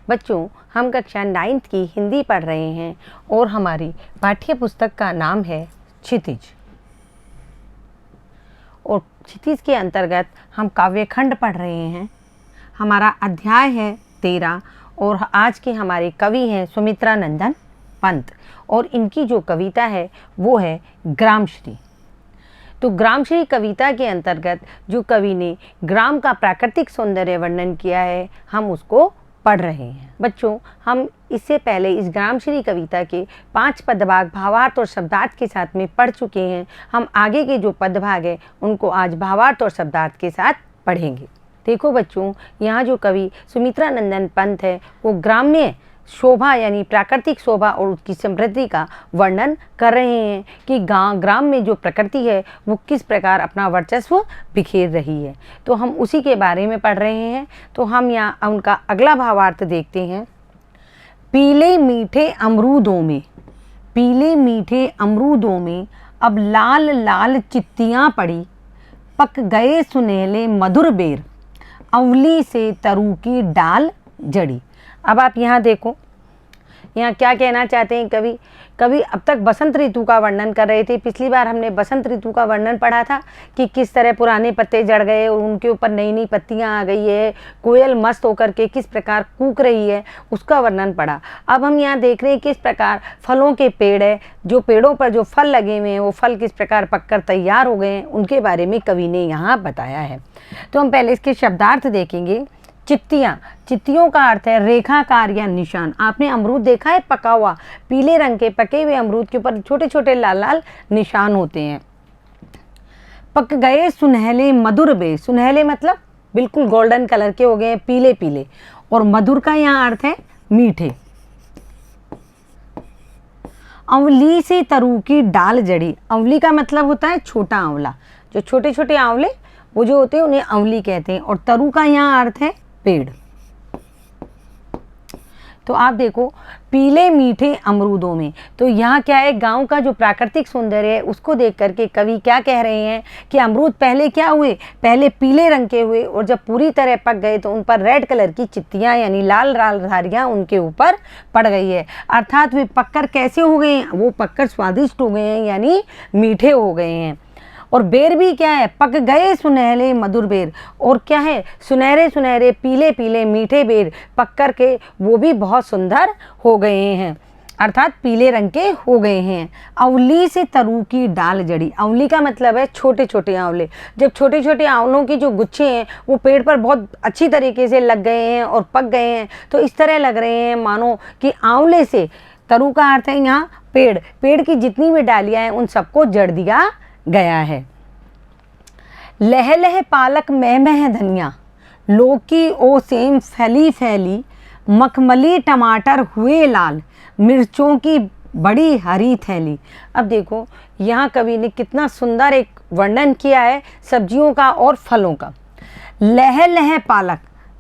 बच्चों, हम कक्षा 9th की हिंदी पढ़ रहे हैं और हमारी पाठ्य पुस्तक का नाम है क्षितिज। और क्षितिज के अंतर्गत हम काव्यखंड पढ़ रहे हैं। हमारा अध्याय है 13 और आज के हमारे कवि हैं सुमित्रा नंदन पंत और इनकी जो कविता है वो है ग्रामश्री। तो ग्रामश्री कविता के अंतर्गत जो कवि ने ग्राम का प्राकृतिक सौंदर्य वर्णन किया है हम उसको पढ़ रहे हैं। बच्चों, हम इससे पहले इस ग्रामश्री कविता के 5 पदभाग भावार्थ और शब्दार्थ के साथ में पढ़ चुके हैं। हम आगे के जो पदभाग हैं उनको आज भावार्थ और शब्दार्थ के साथ पढ़ेंगे। देखो बच्चों, यहाँ जो कवि सुमित्रा नंदन पंत है वो ग्राम्य शोभा यानी प्राकृतिक शोभा और उसकी समृद्धि का वर्णन कर रहे हैं कि ग्राम में जो प्रकृति है वो किस प्रकार अपना वर्चस्व बिखेर रही है। तो हम उसी के बारे में पढ़ रहे हैं। तो हम यहाँ उनका अगला भावार्थ देखते हैं। पीले मीठे अमरूदों में, पीले मीठे अमरूदों में अब लाल लाल चित्तियाँ पड़ी, पक गए सुनहले मधुर बेर, अवली से तरु की डाल जड़ी। अब आप यहाँ देखो, यहाँ क्या कहना चाहते हैं कवि। कवि अब तक बसंत ऋतु का वर्णन कर रहे थे। पिछली बार हमने बसंत ऋतु का वर्णन पढ़ा था कि किस तरह पुराने पत्ते झड़ गए और उनके ऊपर नई नई पत्तियाँ आ गई है, कोयल मस्त होकर के किस प्रकार कूक रही है, उसका वर्णन पढ़ा। अब हम यहाँ देख रहे हैं किस प्रकार फलों के पेड़ है, जो पेड़ों पर जो फल लगे हुए हैं वो फल किस प्रकार पककर तैयार हो गए हैं, उनके बारे में कवि ने यहाँ बताया है। तो हम पहले इसके शब्दार्थ देखेंगे। चित्तियाँ, चित्तियों का अर्थ है रेखाकार या निशान। आपने अमरूद देखा है पका हुआ, पीले रंग के पके हुए अमरूद के ऊपर छोटे छोटे लाल लाल निशान होते हैं। पक गए सुनहले मधुर बेर, सुनहले मतलब बिल्कुल गोल्डन कलर के हो गए हैं, पीले पीले। और मधुर का यहाँ अर्थ है मीठे। अवली से तरु की डाल जड़ी, अवली का मतलब होता है छोटा आंवला। जो छोटे छोटे आंवले वो जो होते हैं उन्हें अवली कहते हैं। और तरु का यहाँ अर्थ है पेड़। तो आप देखो पीले मीठे अमरूदों में, तो यहाँ क्या है, गांव का जो प्राकृतिक सौंदर्य है उसको देख करके कवि क्या कह रहे हैं कि अमरूद पहले क्या हुए, पहले पीले रंग के हुए और जब पूरी तरह पक गए तो उन पर रेड कलर की चित्तियाँ यानी लाल लाल धारियाँ उनके ऊपर पड़ गई है। अर्थात वे पककर कैसे हो गए हैं, वो पककर स्वादिष्ट हो गए हैं यानी मीठे हो गए हैं। और बेर भी क्या है, पक गए सुनहले मधुर बेर। और क्या है, सुनहरे सुनहरे पीले पीले मीठे बेर पक कर के वो भी बहुत सुंदर हो गए हैं, अर्थात पीले रंग के हो गए हैं। अवली से तरु की डाल जड़ी, अवली का मतलब है छोटे छोटे आंवले। जब छोटे छोटे आंवलों के जो गुच्छे हैं वो पेड़ पर बहुत अच्छी तरीके से लग गए हैं और पक गए हैं, तो इस तरह लग रहे हैं मानो कि आंवले से, तरु का अर्थ है यहाँ पेड़, पेड़ की जितनी भी डालियाँ हैं उन सबको जड़ दिया गया है। लह लह पालक मह मह धनिया, लौकी ओ सेम फैली फैली, मखमली टमाटर हुए लाल, मिर्चों की बड़ी हरी थैली। अब देखो यहाँ कवि ने कितना सुंदर एक वर्णन किया है सब्जियों का और फलों का। लह लह पालक,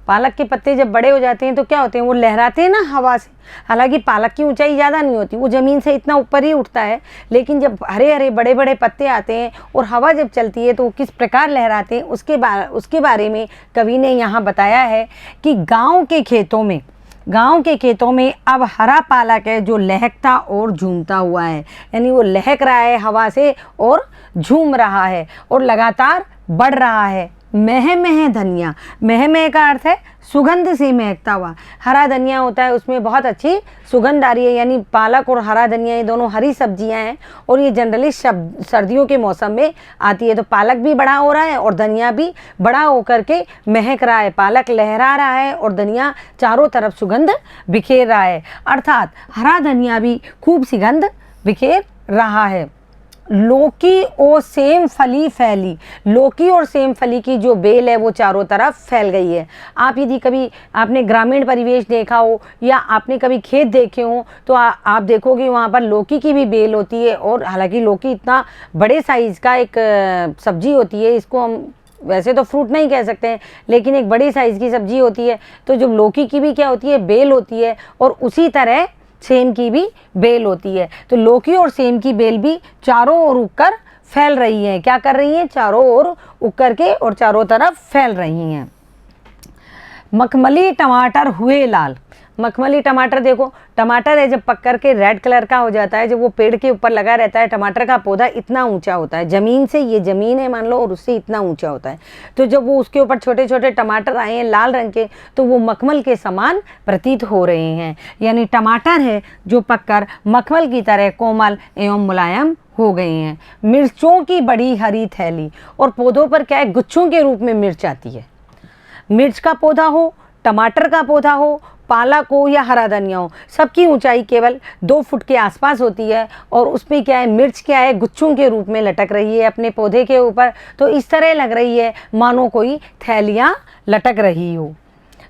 पालक के पत्ते जब बड़े हो जाते हैं तो क्या होते हैं, वो लहराते हैं ना हवा से। हालांकि पालक की ऊंचाई ज़्यादा नहीं होती, वो ज़मीन से इतना ऊपर ही उठता है, लेकिन जब हरे हरे बड़े बड़े पत्ते आते हैं और हवा जब चलती है तो वो किस प्रकार लहराते हैं उसके बारे में कवि ने यहाँ बताया है कि गाँव के खेतों में अब हरा पालक है जो लहकता और झूमता हुआ है, यानी वो लहक रहा है हवा से और झूम रहा है और लगातार बढ़ रहा है। मह मह धनिया, मह मह का अर्थ है सुगंध से महकता हुआ। हरा धनिया होता है उसमें बहुत अच्छी सुगंध आ रही है, यानी पालक और हरा धनिया ये दोनों हरी सब्जियां हैं और ये जनरली सर्दियों के मौसम में आती है। तो पालक भी बड़ा हो रहा है और धनिया भी बड़ा होकर के महक रहा है, पालक लहरा रहा है और धनिया चारों तरफ सुगंध बिखेर रहा है, अर्थात हरा धनिया भी खूब सुगंध बिखेर रहा है। लौकी और सेम फली फैली, लौकी और सेम फली की जो बेल है वो चारों तरफ फैल गई है। आप यदि कभी आपने ग्रामीण परिवेश देखा हो या आपने कभी खेत देखे हो तो आप देखोगे वहाँ पर लौकी की भी बेल होती है। और हालांकि लौकी इतना बड़े साइज़ का एक सब्जी होती है, इसको हम वैसे तो फ्रूट नहीं कह सकते हैं लेकिन एक बड़ी साइज़ की सब्जी होती है। तो जो लौकी की भी क्या होती है, बेल होती है और उसी तरह सेम की भी बेल होती है। तो लौकी और सेम की बेल भी चारों ओर उगकर फैल रही हैं। क्या कर रही हैं, चारों ओर उग करके और चारों तरफ फैल रही हैं। मखमली टमाटर हुए लाल। मखमली टमाटर, देखो टमाटर है जब पक कर के रेड कलर का हो जाता है, जब वो पेड़ के ऊपर लगा रहता है, टमाटर का पौधा इतना ऊंचा होता है, ज़मीन से, ये ज़मीन है मान लो, और उससे इतना ऊंचा होता है। तो जब वो उसके ऊपर छोटे छोटे टमाटर आए हैं लाल रंग के, तो वो मखमल के समान प्रतीत हो रहे हैं। यानी टमाटर है जो पककर मखमल की तरह कोमल एवं मुलायम हो गए हैं। मिर्चों की बड़ी हरी थैली, और पौधों पर क्या है, गुच्छों के रूप में मिर्च आती है। मिर्च का पौधा हो, टमाटर का पौधा हो, पालक हो या हरा धनिया हो, सबकी ऊंचाई केवल 2 फुट के आसपास होती है, और उस पर क्या है, मिर्च क्या है, गुच्छों के रूप में लटक रही है अपने पौधे के ऊपर। तो इस तरह लग रही है मानो कोई थैलियाँ लटक रही हो।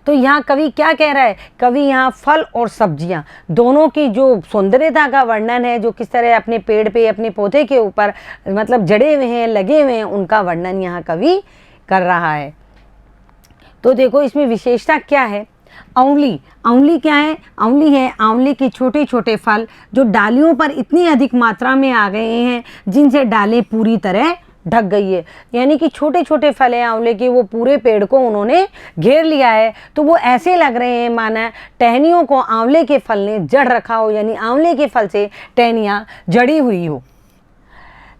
तो यहाँ कवि क्या कह रहा है, कवि यहाँ फल और सब्जियाँ दोनों की जो सौंदर्यता का वर्णन है, जो किस तरह अपने पेड़ पे, अपने पौधे के ऊपर मतलब जड़े हुए हैं, लगे हुए हैं, उनका वर्णन यहाँ कवि कर रहा है। तो देखो इसमें विशेषता क्या है। आंवली, आंवली क्या है, आंवली है आंवले के छोटे छोटे फल जो डालियों पर इतनी अधिक मात्रा में आ गए हैं जिनसे डालें पूरी तरह ढक गई है। यानी कि छोटे छोटे फल हैं आंवले के, वो पूरे पेड़ को उन्होंने घेर लिया है। तो वो ऐसे लग रहे हैं माना टहनियों को आंवले के फल ने जड़ रखा हो, यानी आंवले के फल से टहनियाँ जड़ी हुई हो।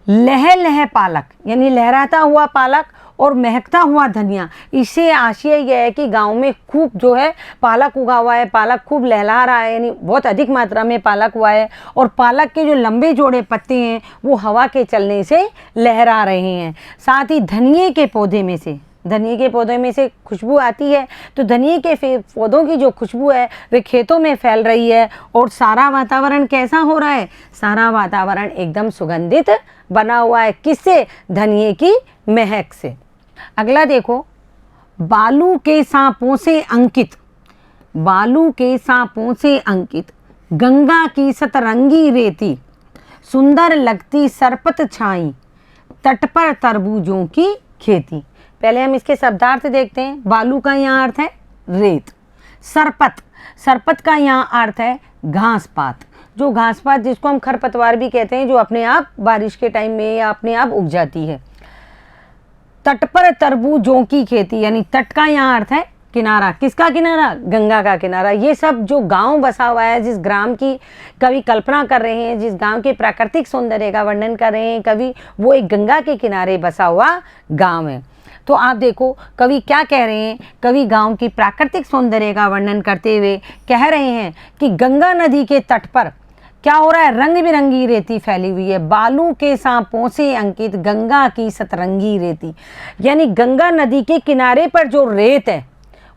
लह लह पालक, यानी लहराता हुआ पालक और महकता हुआ धनिया। इससे आशय यह है कि गांव में खूब जो है पालक उगा हुआ है, पालक खूब लहला रहा है, यानी बहुत अधिक मात्रा में पालक हुआ है, और पालक के जो लंबे जोड़े पत्ते हैं वो हवा के चलने से लहरा रहे हैं। साथ ही धनिये के पौधे में से, धनिये के पौधे में से खुशबू आती है। तो धनिये के पौधों की जो खुशबू है वे खेतों में फैल रही है, और सारा वातावरण कैसा हो रहा है, सारा वातावरण एकदम सुगंधित बना हुआ है। किससे, धनिये की महक से। अगला देखो, बालू के सांपों से अंकित, बालू के सांपों से अंकित गंगा की सतरंगी रेती, सुंदर लगती सरपत छाई, तट पर तरबूजों की खेती। पहले हम इसके शब्दार्थ देखते हैं। बालू का यहाँ अर्थ है रेत, सरपत, सरपत का यहाँ अर्थ है घास पात, जो घास पात जिसको हम खरपतवार भी कहते हैं, जो अपने आप बारिश के टाइम में या अपने आप उग जाती है। तट पर तरबूजों की खेती, यानी तट का यहाँ अर्थ है किनारा। किसका किनारा, गंगा का किनारा। ये सब जो गांव बसा हुआ है, जिस ग्राम की कवि कल्पना कर रहे हैं, जिस गांव के प्राकृतिक सौंदर्य का वर्णन कर रहे हैं कवि, वो एक गंगा के किनारे बसा हुआ गांव है। तो आप देखो कवि क्या कह रहे हैं, कवि गांव की प्राकृतिक सौंदर्य का वर्णन करते हुए कह रहे हैं कि गंगा नदी के तट पर क्या हो रहा है, रंग बिरंगी रेती फैली हुई है। बालू के सांपों से अंकित गंगा की सतरंगी रेती, यानी गंगा नदी के किनारे पर जो रेत है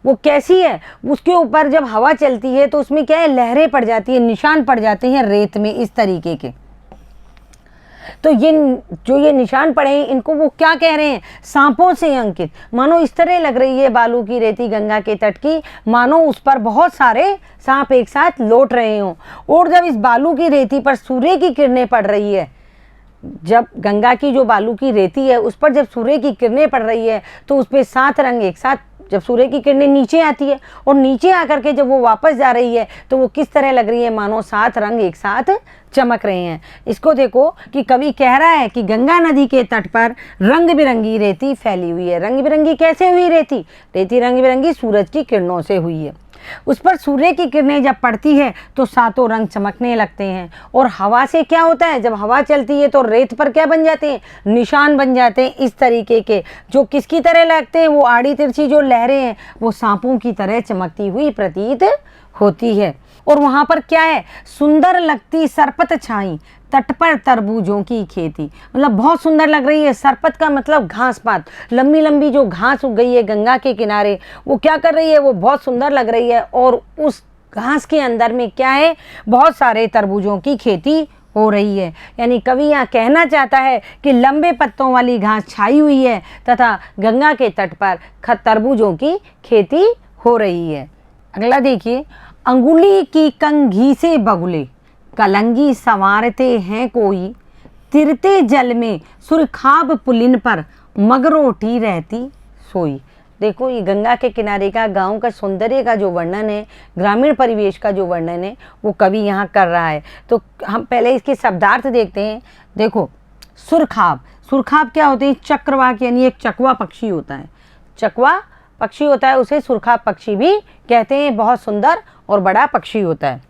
वो कैसी है, उसके ऊपर जब हवा चलती है तो उसमें क्या है, लहरें पड़ जाती है, निशान पड़ जाते हैं रेत में इस तरीके के। तो ये जो ये निशान पड़े हैं इनको वो क्या कह रहे हैं, सांपों से अंकित। मानो इस तरह लग रही है बालू की रेती गंगा के तट की, मानो उस पर बहुत सारे सांप एक साथ लौट रहे हों। और जब इस बालू की रेती पर सूर्य की किरणें पड़ रही है, जब गंगा की जो बालू की रेती है उस पर जब सूर्य की किरणें पड़ रही है तो उस पर 7 रंग एक साथ, जब सूर्य की किरणें नीचे आती है और नीचे आकर के जब वो वापस जा रही है तो वो किस तरह लग रही है, मानो 7 रंग एक साथ चमक रहे हैं। इसको देखो कि कवि कह रहा है कि गंगा नदी के तट पर रंग बिरंगी रेती फैली हुई है। रंग बिरंगी कैसे हुई रेती, रेती रंग बिरंगी सूरज की किरणों से हुई है। उस पर सूर्य की किरणें जब पड़ती है तो 7 रंग चमकने लगते हैं। और हवा से क्या होता है, जब हवा चलती है तो रेत पर क्या बन जाते हैं, निशान बन जाते हैं इस तरीके के, जो किसकी तरह लगते हैं, वो आड़ी तिरछी जो लहरें हैं वो सांपों की तरह चमकती हुई प्रतीत होती है। और वहाँ पर क्या है, सुंदर लगती सरपत छाई, तट पर तरबूजों की खेती, मतलब बहुत सुंदर लग रही है। सरपत का मतलब घास पात, लंबी लंबी जो घास उग गई है गंगा के किनारे, वो क्या कर रही है, वो बहुत सुंदर लग रही है। और उस घास के अंदर में क्या है, बहुत सारे तरबूजों की खेती हो रही है। यानी कवि यहाँ कहना चाहता है कि लंबे पत्तों वाली घास छाई हुई है तथा गंगा के तट पर तरबूजों की खेती हो रही है। अगला देखिए, अंगुली की कंघी से बगुले कलंगी संवारते हैं कोई, तिरते जल में सुरखाब पुलिन पर मगरोटी रहती सोई। देखो ये गंगा के किनारे का गांव का सौंदर्य का जो वर्णन है, ग्रामीण परिवेश का जो वर्णन है वो कवि यहाँ कर रहा है। तो हम पहले इसके शब्दार्थ देखते हैं। देखो सुरखाब, सुरखाब क्या होते हैं, चक्रवाक, यानी एक चकवा पक्षी होता है। चकवा पक्षी होता है उसे सुरखाब पक्षी भी कहते हैं। बहुत सुंदर और बड़ा पक्षी होता है।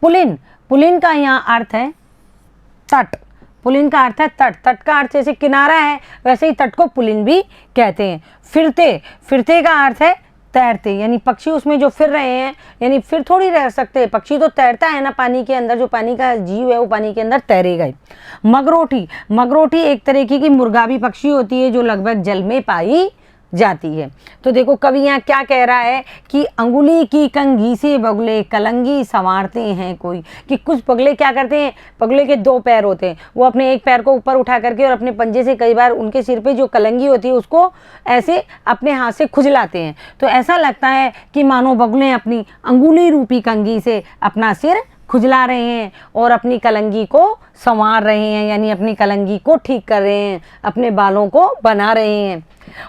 पुलिन, पुलिन का यहाँ अर्थ है तट। पुलिन का अर्थ है तट। तट का अर्थ जैसे किनारा है, वैसे ही तट को पुलिन भी कहते हैं। फिरते, फिरते का अर्थ है तैरते, यानी पक्षी उसमें जो फिर रहे हैं, यानी फिर थोड़ी रह सकते हैं, पक्षी तो तैरता है ना पानी के अंदर, जो पानी का जीव है वो पानी के अंदर तैरेगा ही। मगरोटी, मगरोटी एक तरीके की मुर्गाबी पक्षी होती है जो लगभग जल में पाई जाती है। तो देखो कवि यहाँ क्या कह रहा है कि अंगुली की कंघी से बगुले कलंगी संवारते हैं कोई, कि कुछ बगुले क्या करते हैं, बगुले के दो पैर होते हैं, वो अपने एक पैर को ऊपर उठा करके और अपने पंजे से कई बार उनके सिर पे जो कलंगी होती है उसको ऐसे अपने हाथ से खुजलाते हैं। तो ऐसा लगता है कि मानो बगुले अपनी अंगुली रूपी कंघी से अपना सिर खुजला रहे हैं और अपनी कलंगी को संवार रहे हैं, यानी अपनी कलंगी को ठीक कर रहे हैं, अपने बालों को बना रहे हैं।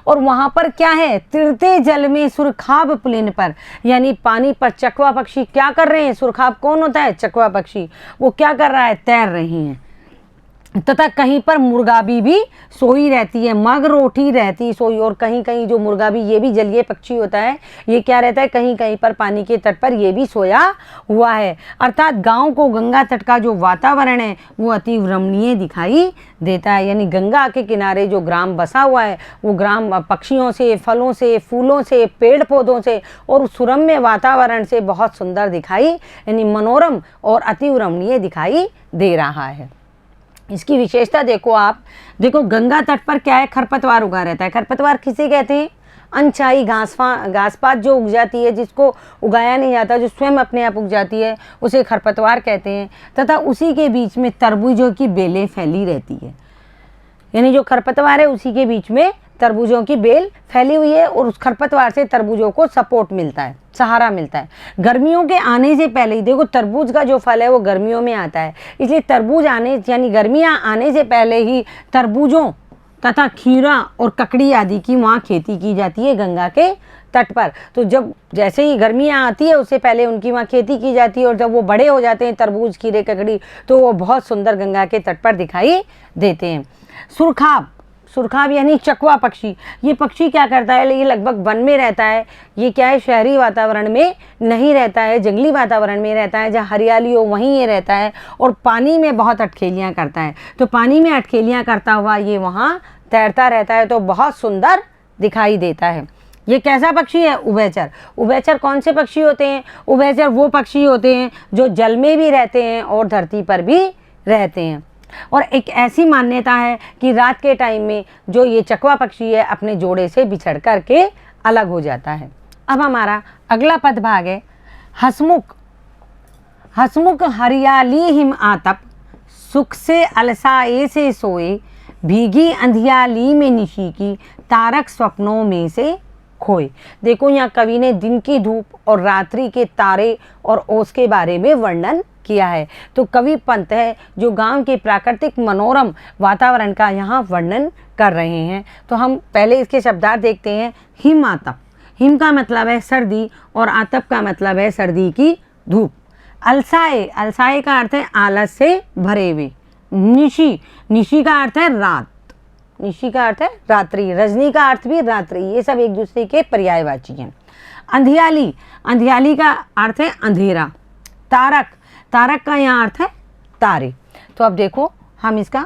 और वहाँ पर क्या है, तिरते जल में सुरखाब पुलिन पर, यानी पानी पर चकवा पक्षी क्या कर रहे हैं। सुरखाब कौन होता है, चकवा पक्षी, वो क्या कर रहा है, तैर रही हैं। तथा कहीं पर मुर्गाबी भी सोई रहती है, मगरोटी रहती सोई। और कहीं कहीं जो मुर्गाबी ये भी जलीय पक्षी होता है, ये क्या रहता है, कहीं कहीं पर पानी के तट पर ये भी सोया हुआ है। अर्थात गांव को गंगा तट का जो वातावरण है वो अति रमणीय दिखाई देता है, यानी गंगा के किनारे जो ग्राम बसा हुआ है वो ग्राम पक्षियों से, फलों से, फूलों से, पेड़ पौधों से और सुरम्य वातावरण से बहुत सुंदर दिखाई, यानी मनोरम और अति रमणीय दिखाई दे रहा है। इसकी विशेषता देखो आप, देखो गंगा तट पर क्या है, खरपतवार उगा रहता है। खरपतवार किसे कहते हैं, अनछाई घास पात जो उग जाती है, जिसको उगाया नहीं जाता, जो स्वयं अपने आप उग जाती है, उसे खरपतवार कहते हैं। तथा उसी के बीच में तरबूजों की बेलें फैली रहती है, यानी जो खरपतवार है उसी के बीच में तरबूजों की बेल फैली हुई है और उस खरपतवार से तरबूजों को सपोर्ट मिलता है, सहारा मिलता है। गर्मियों के आने से पहले ही देखो, तरबूज का जो फल है वो गर्मियों में आता है, इसलिए तरबूज आने यानी गर्मियाँ आने से पहले ही तरबूजों तथा खीरा और ककड़ी आदि की वहाँ खेती की जाती है गंगा के तट पर। तो जब जैसे ही गर्मियाँ आती है उससे पहले उनकी वहाँ खेती की जाती है, और जब वो बड़े हो जाते हैं तरबूज, खीरे, ककड़ी, तो वो बहुत सुंदर गंगा के तट पर दिखाई देते हैं। सुरखाब, सुरखाब यानी चकवा पक्षी, ये पक्षी क्या करता है, ये लगभग वन में रहता है। ये क्या है, शहरी वातावरण में नहीं रहता है, जंगली वातावरण में रहता है, जहाँ हरियाली हो वहीं ये रहता है और पानी में बहुत अटखेलियाँ करता है। तो पानी में अटखेलियाँ करता हुआ ये वहाँ तैरता रहता है, तो बहुत सुंदर दिखाई देता है। ये कैसा पक्षी है, उभयचर। उभयचर कौन से पक्षी होते हैं, उभयचर वो पक्षी होते हैं जो जल में भी रहते हैं और धरती पर भी रहते हैं। और एक ऐसी मान्यता है कि रात के टाइम में जो ये चकवा पक्षी है अपने जोड़े से बिछड़ कर के अलग हो जाता है। अब हमारा अगला पद भाग है हसमुख। हसमुख हरियाली हिम आतप, सुख से अलसाए से सोए, भीगी अंधियाली में निशी की, तारक स्वप्नों में से खोए। देखो यहाँ कवि ने दिन की धूप और रात्रि के तारे और ओस के बारे में वर्णन किया है। तो कवि पंत है जो गांव के प्राकृतिक मनोरम वातावरण का यहाँ वर्णन कर रहे हैं। तो हम पहले इसके शब्दार्थ देखते हैं। हिम आतप, हिम का मतलब है सर्दी और आतप का मतलब है सर्दी की धूप। अलसाए, अलसाए का अर्थ है आलस से भरे हुए। निशी, निशी का अर्थ है रात, निशी का अर्थ है रात्रि, रजनी का अर्थ भी रात्रि, ये सब एक दूसरे के पर्यायवाची हैं। अंधियाली, अंधियाली का अर्थ है अंधेरा। तारक, तारक का यहाँ अर्थ है तारे। तो अब देखो हम इसका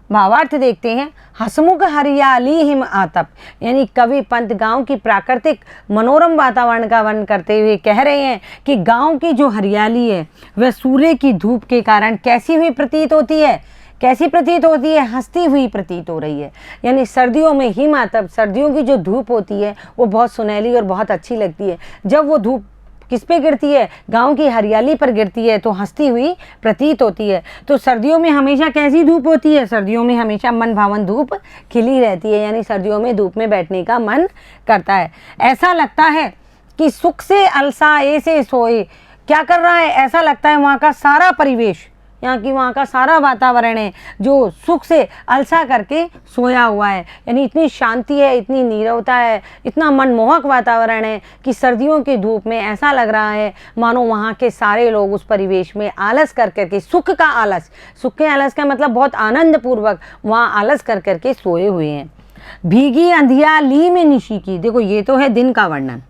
भावार्थ देखते हैं। हसमुख हरियाली हिम आतप, यानी कवि पंत गांव की प्राकृतिक मनोरम वातावरण का वर्णन करते हुए कह रहे हैं कि गांव की जो हरियाली है वह सूर्य की धूप के कारण कैसी हुई प्रतीत होती है, कैसी प्रतीत होती है, हंसती हुई प्रतीत हो रही है। यानी सर्दियों में हिम आतप, सर्दियों की जो धूप होती है वो बहुत सुनहली और बहुत अच्छी लगती है। जब वो धूप किस पे गिरती है, गांव की हरियाली पर गिरती है, तो हंसती हुई प्रतीत होती है। तो सर्दियों में हमेशा कैसी धूप होती है, सर्दियों में हमेशा मन भावन धूप खिली रहती है, यानी सर्दियों में धूप में बैठने का मन करता है। ऐसा लगता है कि सुख से अलसाए से सोए, क्या कर रहा है, ऐसा लगता है वहाँ का सारा परिवेश, यहाँ की वहाँ का सारा वातावरण है जो सुख से अलसा करके सोया हुआ है। यानी इतनी शांति है, इतनी नीरवता है, इतना मनमोहक वातावरण है कि सर्दियों की धूप में ऐसा लग रहा है मानो वहाँ के सारे लोग उस परिवेश में आलस कर करके, सुख का आलस, सुख के आलस का मतलब बहुत आनंद पूर्वक वहाँ आलस कर करके सोए हुए हैं। भीगी अंधियाली में निशी की, देखो ये तो है दिन का वर्णन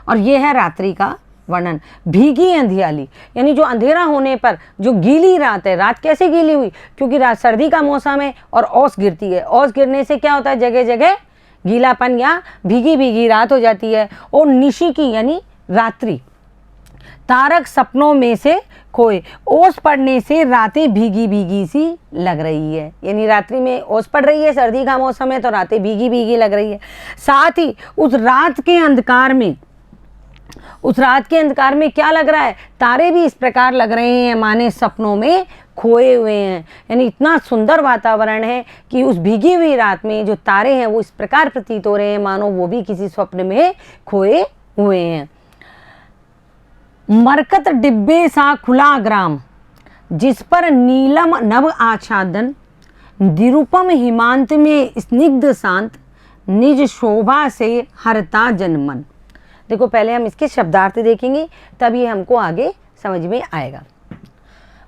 और ये है रात्रि का वर्णन। भीगी अंधियाली यानी जो अंधेरा होने पर जो गीली रात है, रात कैसे गीली हुई, क्योंकि रात सर्दी का मौसम है और ओस गिरती है, ओस गिरने से क्या होता है, जगह जगह गीलापन या भीगी भीगी रात हो जाती है। और निशी की यानी रात्रि, तारक सपनों में से खोए, ओस पड़ने से रातें भीगी भीगी सी लग रही है, यानी रात्रि में ओस पड़ रही है, सर्दी का मौसम है तो रातें भीगी भीगी लग रही है। साथ ही उस रात के अंधकार में क्या लग रहा है, तारे भी इस प्रकार लग रहे हैं माने सपनों में खोए हुए हैं, यानी इतना सुंदर वातावरण है कि उस भीगी हुई रात में जो तारे हैं वो इस प्रकार प्रतीत हो रहे हैं मानो वो भी किसी स्वप्न में खोए हुए हैं। मरकत डिब्बे सा खुला ग्राम, जिस पर नीलम नभ आच्छादन, निरुपम हिमांत में स्निग्ध शांत, निज शोभा से हरता जनमन। देखो पहले हम इसके शब्दार्थ देखेंगे तभी हमको आगे समझ में आएगा।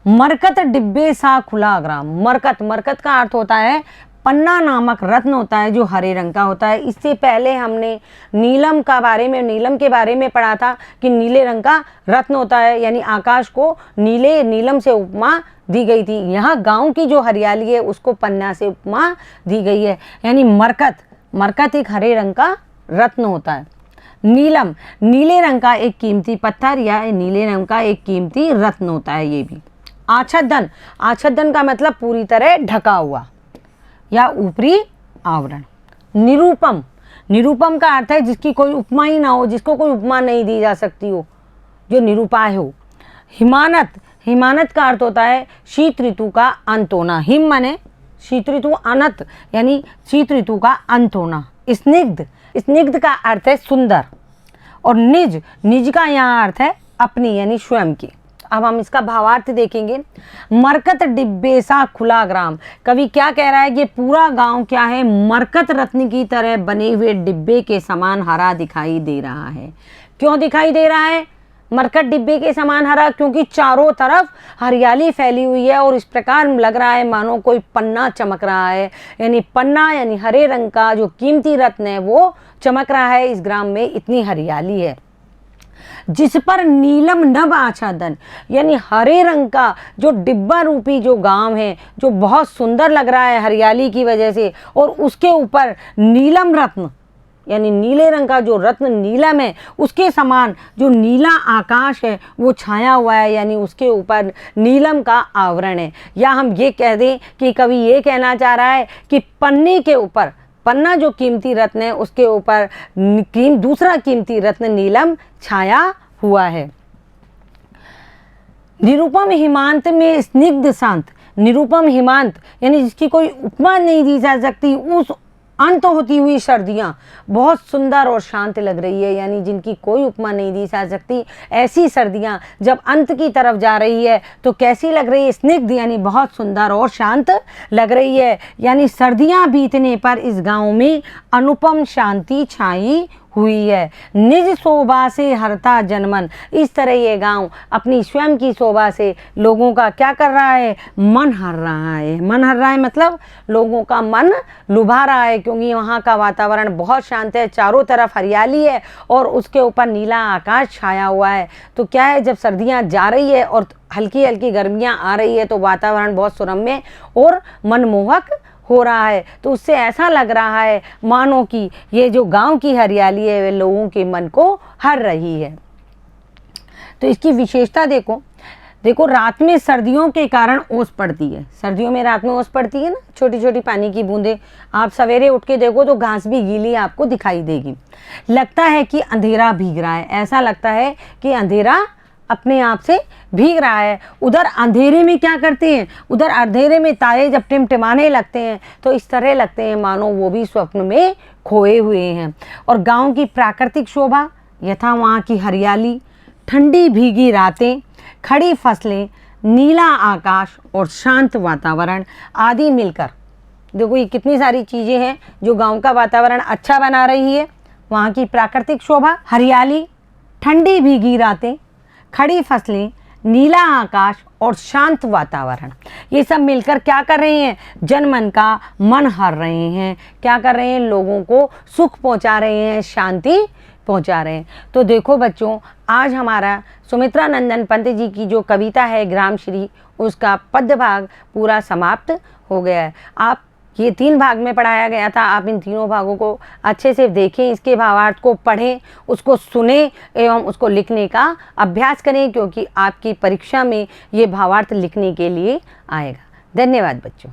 मरकत डिब्बे सा खुला ग्राम, मरकत का अर्थ होता है पन्ना नामक रत्न होता है जो हरे रंग का होता है। इससे पहले हमने नीलम के बारे में पढ़ा था कि नीले रंग का रत्न होता है, यानी आकाश को नीलम से उपमा दी गई थी। यहाँ गांव की जो हरियाली है उसको पन्ना से उपमा दी गई है, यानी मरकत एक हरे रंग का रत्न होता है। नीलम नीले रंग का एक कीमती पत्थर या नीले रंग का एक कीमती रत्न होता है ये भी। आच्छादन का मतलब पूरी तरह ढका हुआ या ऊपरी आवरण। निरूपम का अर्थ है जिसकी कोई उपमा ही ना हो, जिसको कोई उपमा नहीं दी जा सकती हो, जो निरूपाय हो। हिमानत का अर्थ होता है शीत ऋतु का अंत होना। हिम माने शीत ऋतु, अनत यानी शीत ऋतु का अंत होना। स्निग्ध का अर्थ है सुंदर और निज का यहाँ अर्थ है अपनी यानी स्वयं की। अब हम इसका भावार्थ देखेंगे। मरकत डिब्बे सा खुला ग्राम, कवि क्या कह रहा है कि पूरा गांव क्या है, मरकत रत्न की तरह बने हुए डिब्बे के समान हरा दिखाई दे रहा है। क्यों दिखाई दे रहा है मरकत डिब्बे के समान हरा? क्योंकि चारों तरफ हरियाली फैली हुई है और इस प्रकार लग रहा है मानो कोई पन्ना चमक रहा है, यानी पन्ना यानी हरे रंग का जो कीमती रत्न है वो चमक रहा है। इस ग्राम में इतनी हरियाली है। जिस पर नीलम नभ आच्छादन, यानी हरे रंग का जो डिब्बा रूपी जो गांव है जो बहुत सुंदर लग रहा है हरियाली की वजह से, और उसके ऊपर नीलम रत्न यानी नीले रंग का जो रत्न नीलम है उसके समान जो नीला आकाश है वो छाया हुआ है, यानी उसके ऊपर नीलम का आवरण है। या हम ये कह दें कि कवि ये कहना चाह रहा है कि पन्ने के ऊपर, पन्ना जो कीमती रत्न है उसके ऊपर दूसरा कीमती रत्न नीलम छाया हुआ है। निरुपम हिमांत में स्निग्ध शांत, निरुपम हिमांत यानी जिसकी कोई उपमा नहीं दी जा सकती, उस अंत होती हुई सर्दियाँ बहुत सुंदर और शांत लग रही है, यानी जिनकी कोई उपमा नहीं दी जा सकती। ऐसी सर्दियाँ जब अंत की तरफ जा रही है तो कैसी लग रही है? स्निग्ध यानी बहुत सुंदर और शांत लग रही है, यानी सर्दियाँ बीतने पर इस गांव में अनुपम शांति छाई हुई है। निज शोभा से हरता जनमन, इस तरह ये गांव अपनी स्वयं की शोभा से लोगों का क्या कर रहा है? मन हर रहा है। मन हर रहा है मतलब लोगों का मन लुभा रहा है, क्योंकि वहाँ का वातावरण बहुत शांत है, चारों तरफ हरियाली है और उसके ऊपर नीला आकाश छाया हुआ है। तो क्या है, जब सर्दियाँ जा रही है और हल्की हल्की गर्मियाँ आ रही है तो वातावरण बहुत सुरम्य और मनमोहक हो रहा है। तो उससे ऐसा लग रहा है मानो कि ये जो गांव की हरियाली है वे लोगों के मन को हर रही है। तो इसकी विशेषता देखो रात में सर्दियों के कारण ओस पड़ती है। सर्दियों में रात में ओस पड़ती है ना, छोटी छोटी पानी की बूंदें। आप सवेरे उठ के देखो तो घास भी गीली आपको दिखाई देगी। लगता है कि अंधेरा भीग रहा है, ऐसा लगता है कि अंधेरा अपने आप से भीग रहा है। उधर अंधेरे में क्या करते हैं, उधर अंधेरे में तारे जब टिमटिमाने लगते हैं तो इस तरह लगते हैं मानो वो भी स्वप्न में खोए हुए हैं। और गांव की प्राकृतिक शोभा यथा वहाँ की हरियाली, ठंडी भीगी रातें, खड़ी फसलें, नीला आकाश और शांत वातावरण आदि मिलकर, देखो ये कितनी सारी चीज़ें हैं जो गांव का वातावरण अच्छा बना रही है। वहाँ की प्राकृतिक शोभा, हरियाली, ठंडी भीगी रातें, खड़ी फसलें, नीला आकाश और शांत वातावरण, ये सब मिलकर क्या कर रहे हैं, जनमन का मन हर रहे हैं, क्या कर रहे हैं, लोगों को सुख पहुंचा रहे हैं, शांति पहुंचा रहे हैं। तो देखो बच्चों, आज हमारा सुमित्रा नंदन पंत जी की जो कविता है ग्रामश्री, उसका पद्य भाग पूरा समाप्त हो गया है। आप ये 3 भाग में पढ़ाया गया था, आप इन तीनों भागों को अच्छे से देखें, इसके भावार्थ को पढ़ें, उसको सुने एवं उसको लिखने का अभ्यास करें, क्योंकि आपकी परीक्षा में ये भावार्थ लिखने के लिए आएगा। धन्यवाद बच्चों।